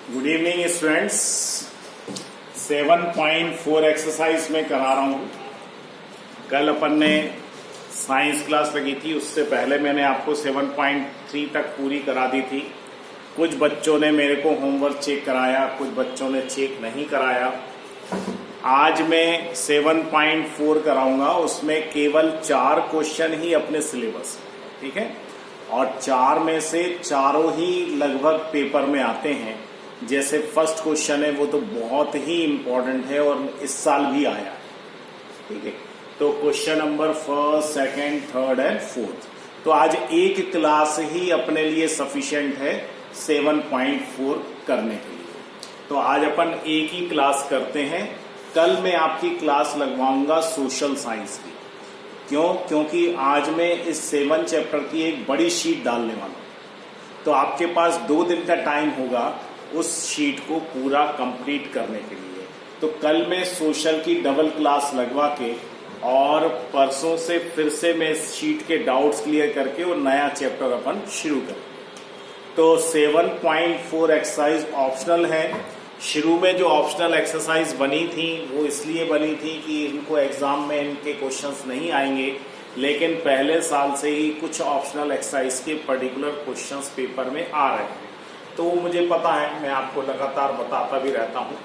Good evening students. 7.4 exercise में करा रहा हूँ। कल अपन ने साइंस क्लास लगी थी, उससे पहले मैंने आपको 7.3 तक पूरी करा दी थी। कुछ बच्चों ने मेरे को होमवर्क चेक कराया, कुछ बच्चों ने चेक नहीं कराया। आज मैं 7.4 कराऊंगा, उसमें केवल 4 क्वेश्चन ही अपने सिलेबस में, ठीक है। और 4 में से चारों ही लगभग पेपर में आते हैं। जैसे फर्स्ट क्वेश्चन है वो तो बहुत ही इम्पोर्टेंट है और इस साल भी आया है, ठीक है। तो question number first, second, third and fourth. तो आज एक क्लास ही अपने लिए सफिशिएंट है 7.4 करने के लिए। तो आज अपन एक ही क्लास करते हैं। कल मैं आपकी क्लास लगवाऊंगा सोशल साइंस की। क्यों? क्योंकि आज मैं इस 7 चैप्टर की एक बड़ी शीट डालने वाला हूं। तो आपके पास 2 दिन का टाइम होगा उस शीट को पूरा कंप्लीट करने के लिए। तो कल मैं सोशल की डबल क्लास लगवा के और परसों से फिर से मैं इस शीट के डाउट्स क्लियर करके वो नया चैप्टर अपन शुरू करेंगे। तो 7.4 एक्सरसाइज ऑप्शनल है। शुरू में जो ऑप्शनल एक्सरसाइज बनी थी वो इसलिए बनी थी कि इनको एग्जाम में इनके क्वेश्चंस नहीं आएंगे, लेकिन पहले साल से ही कुछ ऑप्शनल एक्सरसाइज के पर्टिकुलर क्वेश्चंस पेपर में आ रहे हैं। तो वो मुझे पता है, मैं आपको लगातार बताता भी रहता हूँ।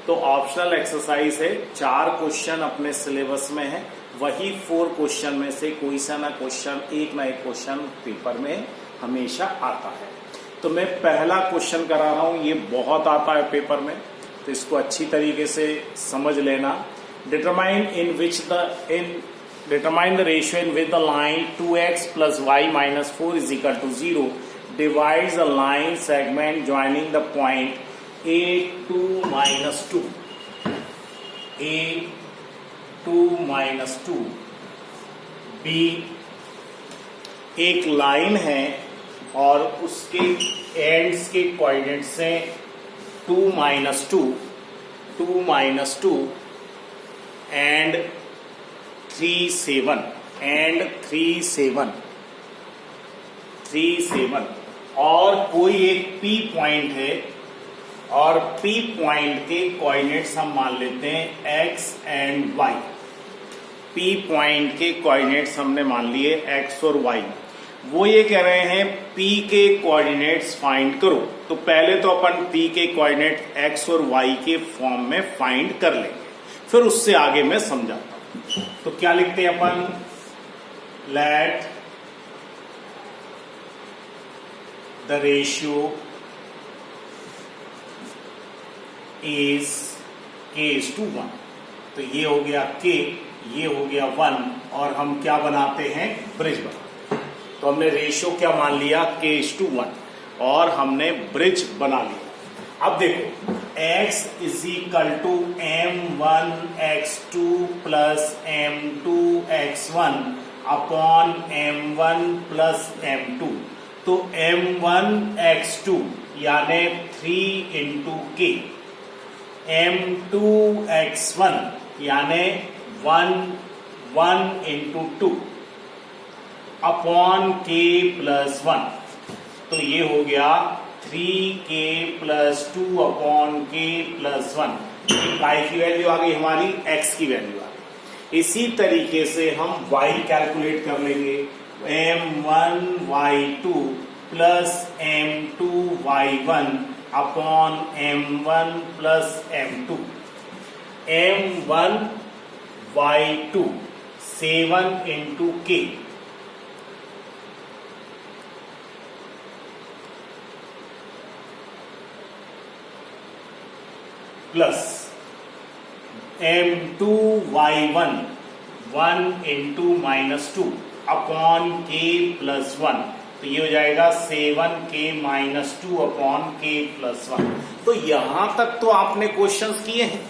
तो ऑप्शनल एक्सरसाइज है, 4 क्वेश्चन अपने सिलेबस में है। वही 4 क्वेश्चन में से कोई सा ना क्वेश्चन, एक ना एक क्वेश्चन पेपर में हमेशा आता है। तो मैं पहला क्वेश्चन करा रहा हूँ, ये बहुत आता है पेपर में, तो इसको अच्छी तरीके से समझ लेना। Determine the ratio in with the line 2x + y - 4 = 0 divides a line segment joining the point A2 - 2 A2 - 2 B एक लाइन है और उसके एंड्स के कोऑर्डिनेट्स हैं 2 - 2 2 - 2 एंड 3 7 एंड 3 7 3 7 और कोई एक P पॉइंट है और P पॉइंट के कोऑर्डिनेट्स हम मान लेते हैं x and y। P point के कोऑर्डिनेट्स हमने मान लिए x और y। वो ये कह रहे हैं P के कोऑर्डिनेट्स फाइंड करो। तो पहले तो अपन P के कोऑर्डिनेट x और y के फॉर्म में फाइंड कर लेंगे, फिर उससे आगे मैं समझाता हूं। तो क्या लिखते हैं अपन? Let the ratio is k/1। तो ये हो गया k, ये हो गया 1 और हम क्या बनाते हैं? ब्रिज बनाते हैं। तो हमने रेशियो क्या मान लिया? k/1 और हमने ब्रिज बना लिया। अब देखो x = m1 x2 + m2 x1 upon m1 + m2। तो m1 x2 यानी 3 × k, m2 x1 यानी 1 × 2 अपॉन k + 1। तो ये हो गया 3k + 2 अपॉन k + 1। y की वैल्यू आ गई हमारी, x की वैल्यू आ गई। इसी तरीके से हम y कैलकुलेट कर लेंगे। m1 y2 + m2 y1 upon m1 + m2। m1 y2 7 × k plus m2 y1 1 × -2 upon k + 1। तो ये हो जाएगा 7k - 2 अपॉन k + 1। तो यहां तक तो आपने क्वेश्चंस किए हैं,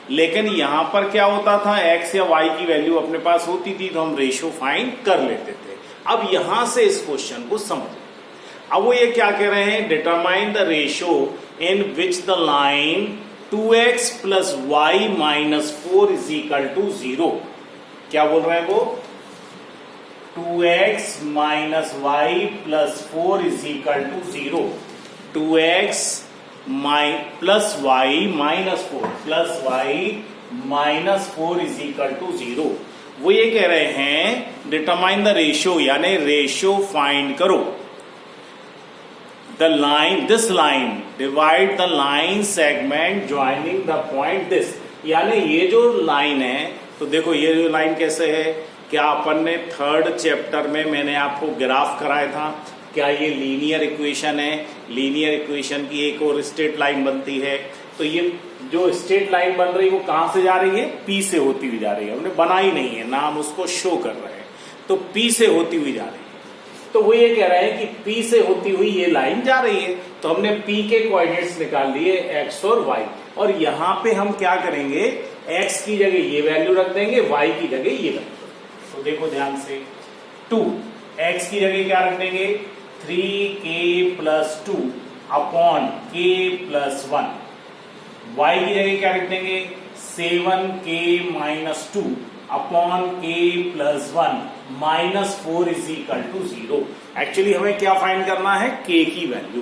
लेकिन यहां पर क्या होता था? x या y की वैल्यू अपने पास होती थी तो हम रेशियो फाइंड कर लेते थे। अब यहां से इस क्वेश्चन को समझें। अब वो ये क्या कह रहे हैं? Determine the ratio in which the line 2x + y - 4 = 0। क्या बोल रहे हैं वो? 2x - y + 4 = 0। 2x plus y minus four is equal to 0। वो ये कह रहे हैं डिटरमाइन द रेशियो, यानी रेशियो फाइंड करो। This line divide the line segment joining the point this, यानी ये जो लाइन है, तो देखो ये जो लाइन कैसे है, क्या अपन ने थर्ड चैप्टर में मैंने आपको ग्राफ कराया था, क्या ये लीनियर इक्वेशन है, लीनियर इक्वेशन की एक और स्ट्रेट लाइन बनती है। तो ये जो स्ट्रेट लाइन बन रही है वो कहां से जा रही है, पी से होती हुई जा रही है, हमने बनाई नहीं है, नाम उसको शो कर रहे हैं, तो पी से होती हुई जा रही है। तो वो ये कह रहे हैं कि पी से होती हुई ये लाइन जा रही है, तो हमने पी के कोऑर्डिनेट्स निकाल लिए एक्स और वाई, और यहां पे हम क्या करेंगे, एक्स की जगह ये वैल्यू रख देंगे, वाई की जगह ये रख देंगे। तो देखो ध्यान से, 2 एक्स की जगह क्या रख देंगे, 3k+2 अपॉन k+1, y की जगह क्या रख देंगे, 7k-2 upon k+1 -4 is equal to 0। Actually हमें क्या फाइंड करना है, k की वैल्यू।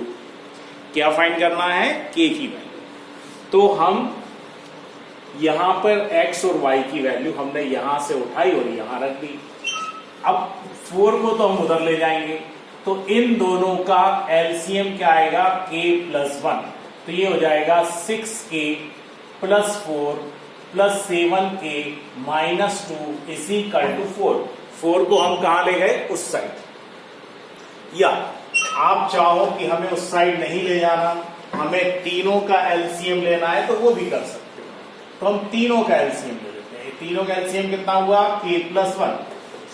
क्या फाइंड करना है, k की वैल्यू। तो हम यहां पर x और y की वैल्यू हमने यहां से उठाई और यहां रख दी। अब 4 को तो हम उधर ले जाएंगे, तो इन दोनों का एलसीएम क्या आएगा, k+1, तो ये हो जाएगा 6k+4 +7k -2 is equal to 4। 4 को हम कहां ले गए, उस साइड, या आप चाहो कि हमें उस साइड नहीं ले जाना, हमें तीनों का एलसीएम लेना है, तो वो भी कर सकते हो। तो हम तीनों का एलसीएम ले लेते हैं। तीनों का एलसीएम कितना हुआ, k+1,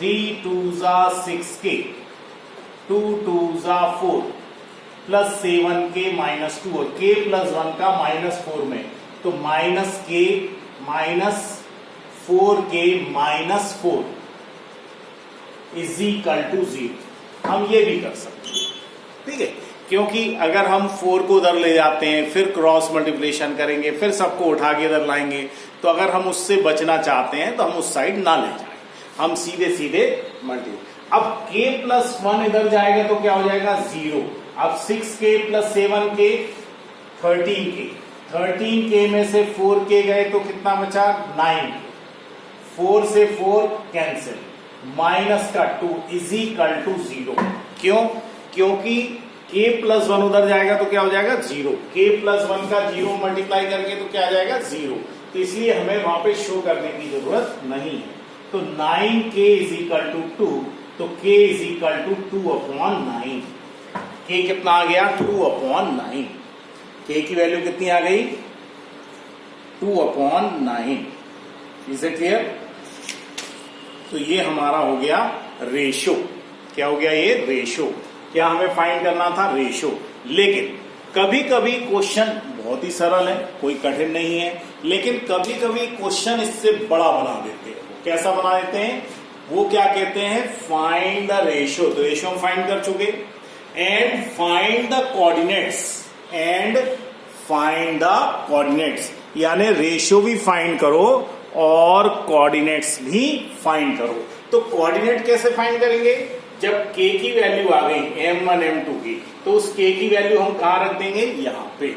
3 2 6k, 2 2 4 +7k -2, और k+1 का -4 में, तो -k -4k -4 is equal to 0। हम ये भी कर सकते हैं, ठीक है, क्योंकि अगर हम 4 को उधर ले जाते हैं, फिर क्रॉस मल्टीप्लिकेशन करेंगे, फिर सबको उठा के इधर लाएंगे, तो अगर हम उससे बचना चाहते हैं तो हम उस साइड ना ले जाएं, हम सीधे सीधे मल्टीप्लाई। अब k+1 इधर जाएगा तो क्या हो जाएगा, 0। अब 6k + 7k 13k, 13k में से 4k गए तो कितना बचा, 9। 4 से 4 कैंसिल, माइनस का 2 इज इक्वल टू 0। क्यों, क्योंकि k+1 उधर जाएगा तो क्या हो जाएगा, 0। k+1 का 0 मल्टीप्लाई करके तो क्या आ जाएगा, 0। तो इसलिए हमें वहां पे शो करने की जरूरत नहीं है। तो 9k इज इक्वल टू 2, तो k is equal to 2/9। k कितना आ गया, 2/9। k की वैल्यू कितनी आ गई, 2/9। Is it clear. तो ये हमारा हो गया रेशो। क्या हो गया, ये रेशो। क्या हमें फाइंड करना था, रेशो। लेकिन कभी कभी क्वेश्चन बहुत ही सरल है, कोई कठिन नहीं है, लेकिन कभी कभी क्वेश्चन इससे बड़ा बना देते हैं। कैसा बना देते हैं, वो क्या कहते हैं, फाइंड द रेशो। तो रेशो हम फाइंड कर चुके, एंड फाइंड द कोऑर्डिनेट्स, यानी रेशो भी फाइंड करो और कोऑर्डिनेट्स भी फाइंड करो। तो कोऑर्डिनेट कैसे फाइंड करेंगे, जब k की वैल्यू आ गई m1 m2 की, तो उस k की वैल्यू हम कहां रख देंगे, यहां पे।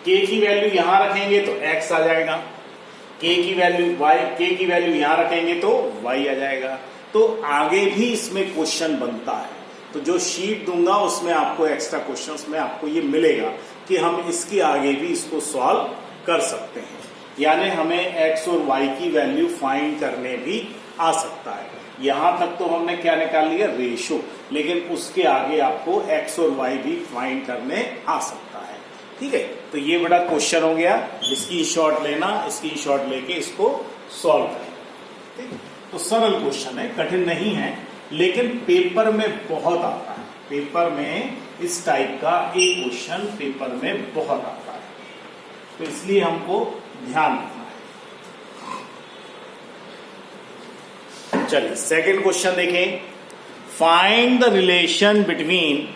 k की वैल्यू यहां रखेंगे तो x आ जाएगा, k की वैल्यू यहां रखेंगे तो y आ जाएगा। तो आगे भी इसमें क्वेश्चन बनता है, तो जो शीट दूंगा उसमें आपको एक्स्ट्रा क्वेश्चंस में आपको ये मिलेगा कि हम इसके आगे भी इसको सॉल्व कर सकते हैं, यानी हमें x और y की वैल्यू फाइंड करने भी आ सकता है। यहां तक तो हमने क्या निकाल लिया, रेशो, लेकिन उसके आगे आपको x और y भी फाइंड करने आ सकता है। ठीक है, तो ये बड़ा क्वेश्चन हो गया, इसकी शॉट लेना, इसकी शॉट लेके इसको सॉल्व करना। ठीक है, तो सरल क्वेश्चन है, कठिन नहीं है, लेकिन पेपर में बहुत आता है। पेपर में इस टाइप का एक क्वेश्चन पेपर में बहुत आता है, तो इसलिए हमको ध्यान रखना है। चलिए सेकंड क्वेश्चन देखें। Find the relation between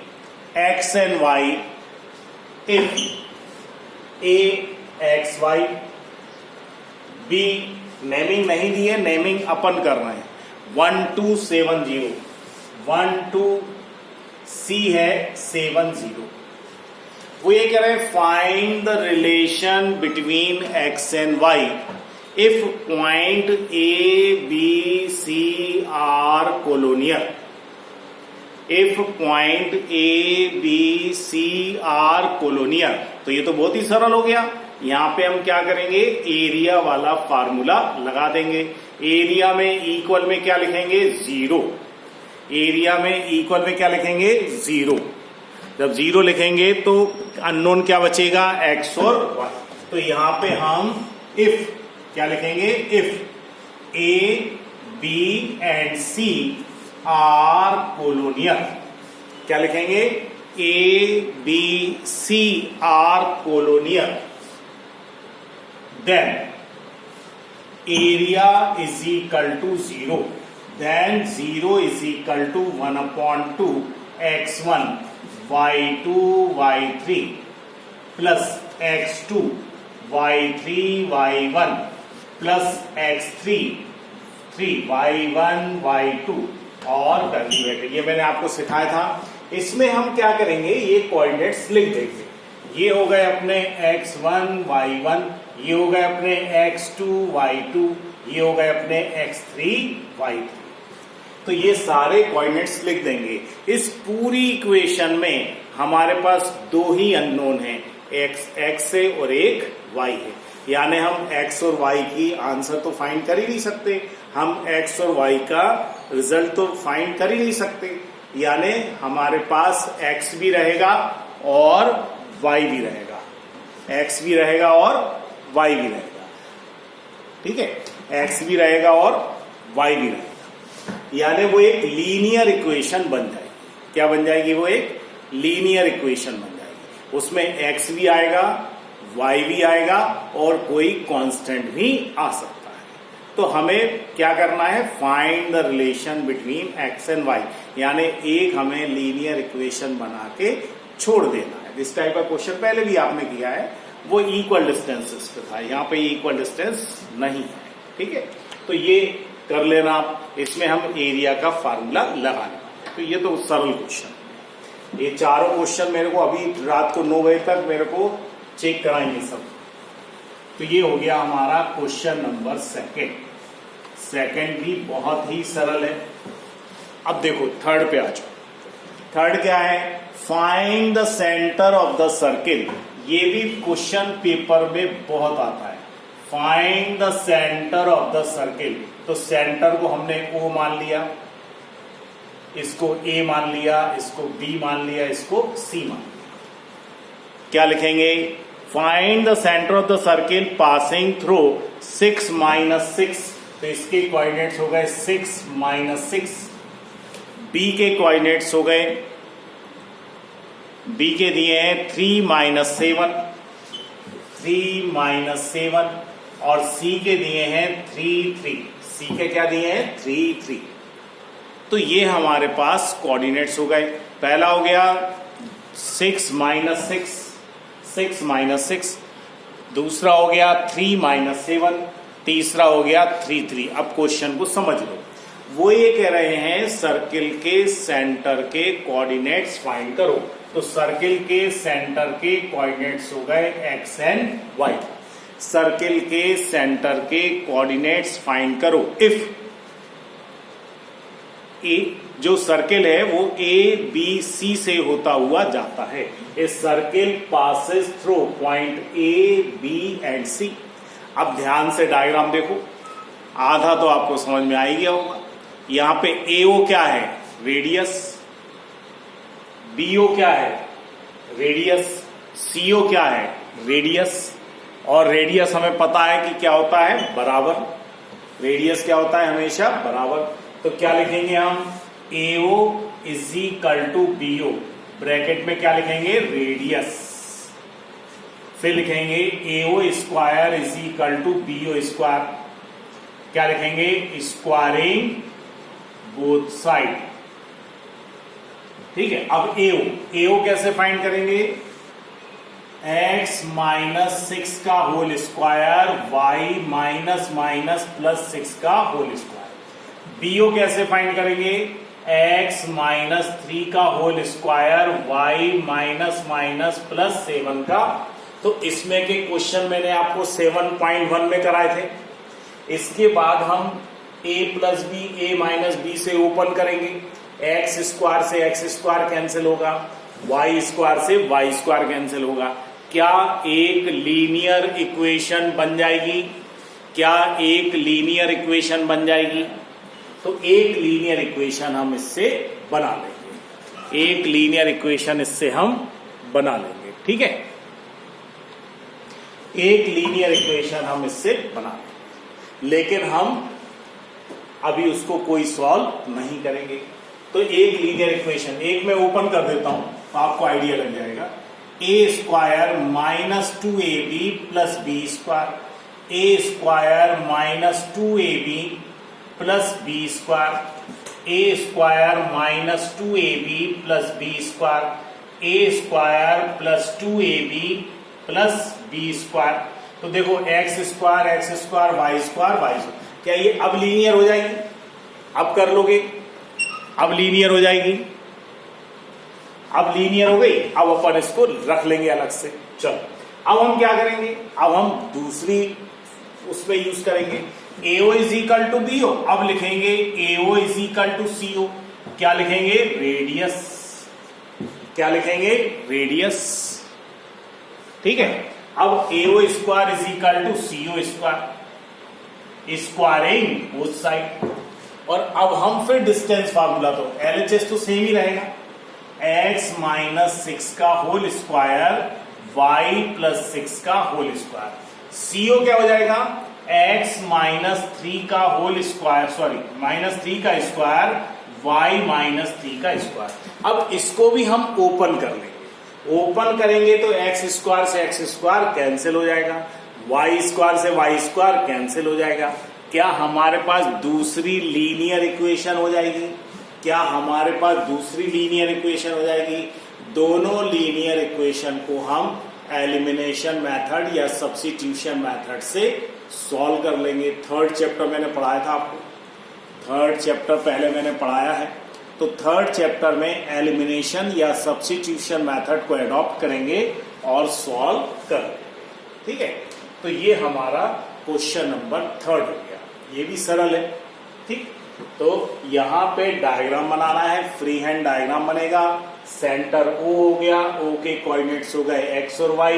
x and y if a xy, b naming नहीं दी है, नेमिंग अपन कर रहे हैं, 1270, 12 c है 70, वो ये कह रहे हैं find the relation between x and y if point A B C are collinear. If point A B C are collinear, तो ये तो बहुत ही सरल हो गया। यहां पे हम क्या करेंगे, एरिया वाला फार्मूला लगा देंगे। एरिया में इक्वल में क्या लिखेंगे, 0। एरिया में इक्वल में क्या लिखेंगे, 0। जब 0 लिखेंगे तो अननोन क्या बचेगा, x और y। तो यहां पे हम इफ क्या लिखेंगे, if A B and C are collinear, क्या लिखेंगे, A B C are collinear, then area is equal to 0, then 0 is equal to 1/2 x1 y2 y3 plus x2 y3 y1 plus x3 3 y1 y2 और curly bracket. ये मैंने आपको सिखाया था। इसमें हम क्या करेंगे, ये कोऑर्डिनेट्स लिख देंगे। ये हो गए अपने x1 y1, ये हो गए अपने x2 y2, ये हो गए अपने x3 y3। तो ये सारे कोऑर्डिनेट्स लिख देंगे। इस पूरी इक्वेशन में हमारे पास 2 ही अननोन हैं, x है और एक y है। यानी हम x और y की आंसर तो फाइंड कर ही नहीं सकते, हम x और y का रिजल्ट तो फाइंड कर ही नहीं सकते। यानी हमारे पास x भी रहेगा और y भी रहेगा, x भी रहेगा और y भी रहेगा। ठीक है, x भी रहेगा और y भी रहेगा। यानी वो एक लीनियर इक्वेशन बन जाएगी। क्या बन जाएगी, वो एक लीनियर इक्वेशन बन जाएगी। उसमें x भी आएगा, y भी आएगा और कोई कांस्टेंट भी आ सकता है। तो हमें क्या करना है, find the relation between x and y। यानी एक हमें लीनियर इक्वेशन बना के छोड़ देना है। इस टाइप का क्वेश्चन पहले भी आपने किया है, वो इक्वल डिस्टेंसेस पे था। यहाँ पे इक्वल डिस्टेंस नहीं है। ठीक है, तो ये कर लेना आप। इसमें हम एरिया का फार्मूला लगा लेंगे। तो ये तो सरल क्वेश्चन है। ये चारों क्वेश्चन मेरे को अभी रात को 9 बजे तक मेरे को चेक कराएंगे सब। तो ये हो गया हमारा क्वेश्चन नंबर सेकंड भी बहुत ही सरल है। अब देखो थर्ड पे आ जाओ। थर्ड क्या है, find the centre of the circle. ये भी क्वेश्चन पेपर में बहुत आता है। Find the centre of the circle. तो सेंटर को हमने O मान लिया, इसको A मान लिया, इसको B मान लिया, इसको C मान लिया। क्या लिखेंगे, find the centre of the circle passing through 6 - 6। तो इसके कोऑर्डिनेट्स हो गए 6 - 6। B के कोऑर्डिनेट्स हो गए, B के दिए हैं 3 - 7, 3 - 7 और C के दिए हैं 3 3। C के क्या दिए हैं, 3 3। तो ये हमारे पास कोऑर्डिनेट्स हो गए। पहला हो गया 6 - 6, 6 - 6। दूसरा हो गया 3 - 7। तीसरा हो गया 3 3। अब क्वेश्चन को समझ लो। वो ये कह रहे हैं सर्किल के सेंटर के कोऑर्डिनेट्स फाइंड करो। तो सर्किल के सेंटर के कोऑर्डिनेट्स हो गए x एंड y। सर्किल के सेंटर के कोऑर्डिनेट्स फाइंड करो इफ ए, जो सर्किल है वो A B C से होता हुआ जाता है। A circle passes through point A B and C। अब ध्यान से डायग्राम देखो, आधा तो आपको समझ में आ ही गया होगा। यहां पे AO क्या है, रेडियस। BO क्या है, रेडियस। CO क्या है, रेडियस। और रेडियस हमें पता है कि क्या होता है, बराबर। रेडियस क्या होता है, हमेशा बराबर। तो क्या लिखेंगे हम, AO is equal to BO। Bracket में क्या लिखेंगे, रेडियस। फिर लिखेंगे AO square is equal to BO square. क्या लिखेंगे, स्क्वायरिंग बोथ साइड। ठीक है, अब AO कैसे फाइंड करेंगे, x - 6 का होल स्क्वायर y - - +6 का होल स्क्वायर। BO कैसे फाइंड करेंगे, x माइनस 3 का whole square y minus minus plus 7 का। तो इसमें के क्वेश्चन मैंने आपको 7.1 में कराए थे। इसके बाद हम a plus b a minus b से ओपन करेंगे, एक्स स्क्वायर से एक्स स्क्वायर कैंसिल होगा, वाई स्क्वायर से वाई स्क्वायर कैंसिल होगा। क्या एक लीनियर इक्वेशन बन जाएगी? क्या एक लीनियर इक्वेशन बन जाएगी? तो एक लीनियर इक्वेशन हम इससे बना लेंगे, एक लीनियर इक्वेशन इससे हम बना लेंगे। ठीक है, एक लीनियर इक्वेशन हम इससे बना लेंगे, लेकिन हम अभी उसको कोई सॉल्व नहीं करेंगे। तो एक लीनियर इक्वेशन, एक मैं ओपन कर देता हूं तो आपको आइडिया लग जाएगा। A square minus 2ab plus B square, A square minus 2ab plus B square, A square minus 2ab plus B square, A square plus 2ab plus B square. तो देखो एक्स स्क्वायर वाई स्क्वायर, क्या ये अब linear हो जाएगी? अब कर लोगे, अब लीनियर हो जाएगी। अब लीनियर हो गई, अब अपन इसको रख लेंगे अलग से। चलो अब हम क्या करेंगे, अब हम दूसरी उसमें यूज करेंगे। AO is equal to BO, अब लिखेंगे AO is equal to CO। क्या लिखेंगे? रेडियस। क्या लिखेंगे? रेडियस। ठीक है, अब AO square is equal to CO square, squaring both side. और अब हम फिर डिस्टेंस फार्मूला, तो LHS तो सेम ही रहेगा, x माइनस 6 का होल स्क्वायर y प्लस 6 का होल स्क्वायर। CO क्या हो जाएगा? x माइनस 3 का होल स्क्वायर, सॉरी माइनस 3 का स्क्वायर y माइनस 3 का स्क्वायर। अब इसको भी हम ओपन कर लेंगे। ओपन करेंगे तो x स्क्वायर से x स्क्वायर कैंसिल हो जाएगा, y स्क्वायर से y स्क्वायर कैंसिल हो जाएगा। क्या हमारे पास दूसरी लीनियर इक्वेशन हो जाएगी? क्या हमारे पास दूसरी लीनियर इक्वेशन हो जाएगी? दोनों लीनियर इक्वेशन को हम एलिमिनेशन मेथड या सब्स्टिट्यूशन मेथड से सॉल्व कर लेंगे। थर्ड चैप्टर मैंने पढ़ाया था आपको, थर्ड चैप्टर पहले मैंने पढ़ाया है। तो थर्ड चैप्टर में एलिमिनेशन या सब्स्टिट्यूशन मेथड को एडॉप्ट करेंगे और सॉल्व कर लेंगे। ठीक है, तो ये हमारा क्वेश्चन नंबर 3 हो गया। ये भी सरल है। ठीक, तो यहां पे डायग्राम बनाना है, फ्री हैंड डायग्राम बनेगा। सेंटर O हो गया, O के कोऑर्डिनेट्स हो गए x और y,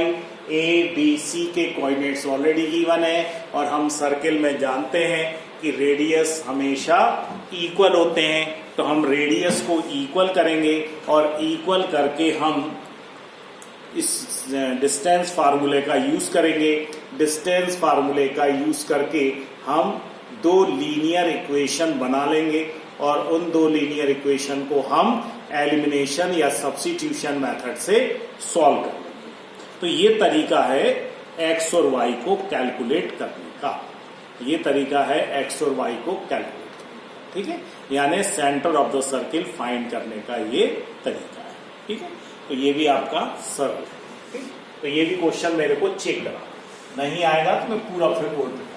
A B C के कोऑर्डिनेट्स ऑलरेडी गिवन है, और हम सर्किल में जानते हैं कि रेडियस हमेशा इक्वल होते हैं। तो हम रेडियस को इक्वल करेंगे और इक्वल करके हम इस डिस्टेंस फार्मूले का यूज करेंगे। डिस्टेंस फार्मूले का यूज करके हम दो लीनियर इक्वेशन बना लेंगे और उन दो लीनियर इक्वेशन को हम एलिमिनेशन या सब्स्टिट्यूशन मेथड से सॉल्व कर लेंगे। तो ये तरीका है x और y को कैलकुलेट करने का, ये तरीका है x और y को कैलकुलेट करने का। ठीक है, यानी centre of the circle find करने का ये तरीका है। ठीक है, तो ये भी आपका सरल है। ठीक, तो ये भी क्वेश्चन मेरे को चेक करा, नहीं आएगा तो मैं पूरा फिर बोर्ड पे करा।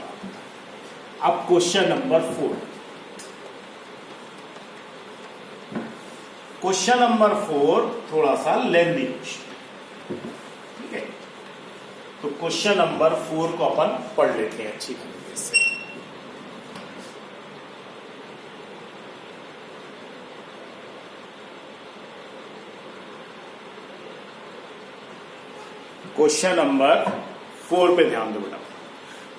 अब क्वेश्चन नंबर 4, क्वेश्चन नंबर 4 थोड़ा सा लेंथी क्वेश्चन। ठीक है, तो क्वेश्चन नंबर 4 को अपन पढ़ लेते हैं अच्छी तरीके से। क्वेश्चन नंबर 4 पे ध्यान दो बेटा।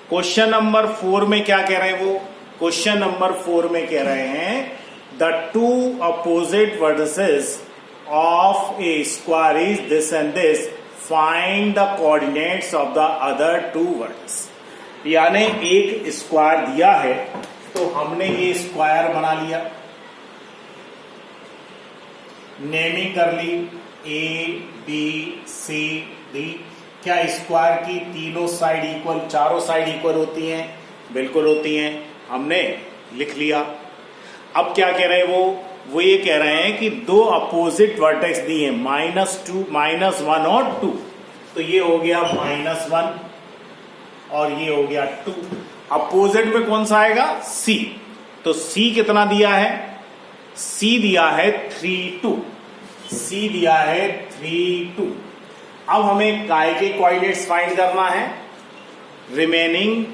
क्वेश्चन नंबर 4 में क्या कह रहे हैं वो? क्वेश्चन नंबर 4 में कह रहे हैं the two opposite vertices of a square is this and this, find the coordinates of the other two vertices. यानी एक स्क्वायर दिया है तो हमने ये स्क्वायर बना लिया, नेमिंग कर ली A B C D। क्या स्क्वायर की तीनों साइड इक्वल, चारों साइड इक्वल होती हैं? बिल्कुल होती हैं, हमने लिख लिया। अब क्या कह रहे हैं वो ये कह रहे हैं कि दो अपोजिट वर्टेक्स दिए -2 -1 और 2। तो ये हो गया -1 और ये हो गया 2। अपोजिट में कौन सा आएगा? C। तो C कितना दिया है? सी दिया है 3 2, सी दिया है 3 2। अब हमें काय के कोऑर्डिनेट्स फाइंड करना है, रिमेनिंग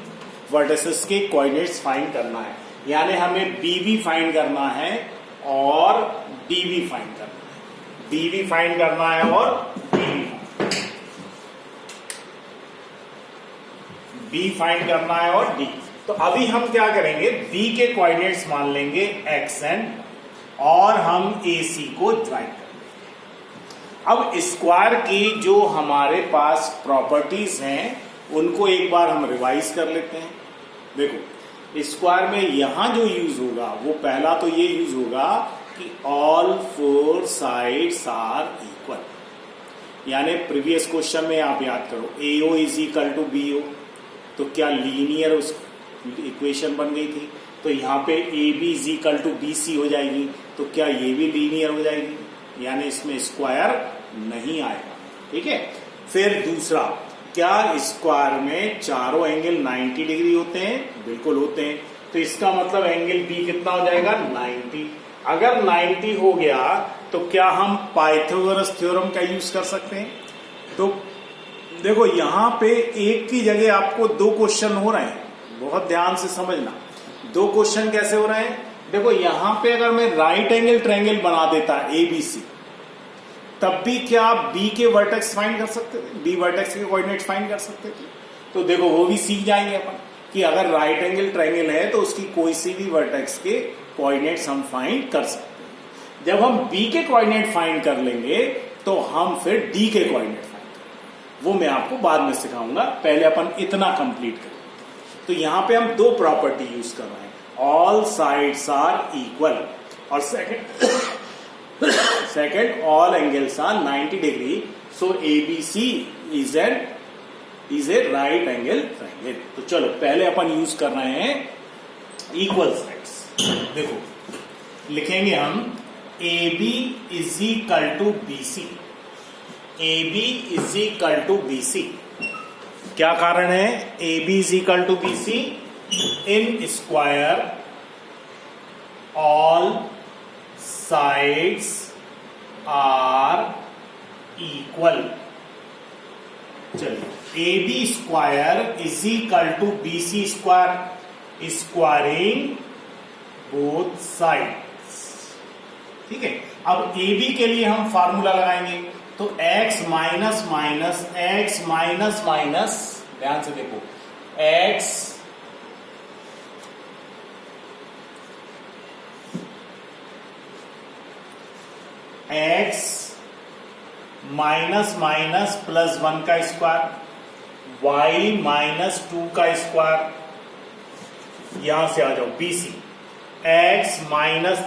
वर्टिसेस के कोऑर्डिनेट्स फाइंड करना है, यानी हमें बी भी फाइंड करना है और डी भी फाइंड करना है, बी भी फाइंड करना है और बी फाइंड करना है और डी। तो अभी हम क्या करेंगे, बी के कोऑर्डिनेट्स मान लेंगे एक्स एन और हम ए सी को ज्वाइन करेंगे। अब स्क्वायर की जो हमारे पास प्रॉपर्टीज हैं उनको एक बार हम रिवाइज कर लेते हैं। देखो स्क्वायर में यहां जो यूज होगा वो पहला तो ये यूज होगा कि ऑल 4 साइड्स आर इक्वल, यानी प्रीवियस क्वेश्चन में आप याद करो AO is equal to BO, तो क्या लीनियर उस इक्वेशन बन गई थी, तो यहाँ पे AB is equal to BC हो जाएगी, तो क्या ये भी लीनियर हो जाएगी, यानी इसमें स्क्वायर नहीं आएगा। ठीक है, फिर दूसरा, क्या स्क्वायर में चारों एंगल 90 डिग्री होते हैं? बिल्कुल होते हैं, तो इसका मतलब एंगल B कितना हो जाएगा 90। अगर 90 हो गया तो क्या हम पाइथागोरस थ्योरम का यूज कर सकते हैं? तो देखो यहां पे एक की जगह आपको 2 क्वेश्चन हो रहे हैं, बहुत ध्यान से समझना। 2 क्वेश्चन कैसे हो रहे हैं? देखो यहां पे अगर मैं राइट एंगल ट्रायंगल बना देता ABC, तब भी क्या आप B के वर्टेक्स फाइंड कर सकते थे, B वर्टेक्स के कोऑर्डिनेट्स फाइंड कर सकते थे। तो देखो वो भी सीख जाएंगे अपन कि अगर राइट एंगल ट्रायंगल है तो उसकी कोई सी भी वर्टेक्स के कोऑर्डिनेट्स हम फाइंड कर सकते हैं। जब हम B के कोऑर्डिनेट फाइंड कर लेंगे तो हम फिर D के कोऑर्डिनेट फाइंड करेंगे, वो मैं आपको बाद में सिखाऊंगा, पहले अपन इतना कंप्लीट करें। तो यहां पे हम 2 प्रॉपर्टी यूज कर रहे हैं, ऑल साइड्स आर इक्वल और second all angles are 90 degree, so ABC is a right angle triangle. तो चलो पहले अपन यूज कर रहे हैं इक्वल साइड्स। देखो लिखेंगे हम AB is equal to BC, AB is equal to BC। क्या कारण है AB is equal to BC? In square all sides are equal. चलिए AB square is equal to BC square, squaring both sides. ठीक है, अब AB के लिए हम फार्मूला लगाएंगे, तो x minus minus x minus minus, ध्यान से देखो, x माइनस माइनस प्लस 1 का स्क्वायर, y माइनस 2 का स्क्वायर, यहां से आ जाओ BC, x माइनस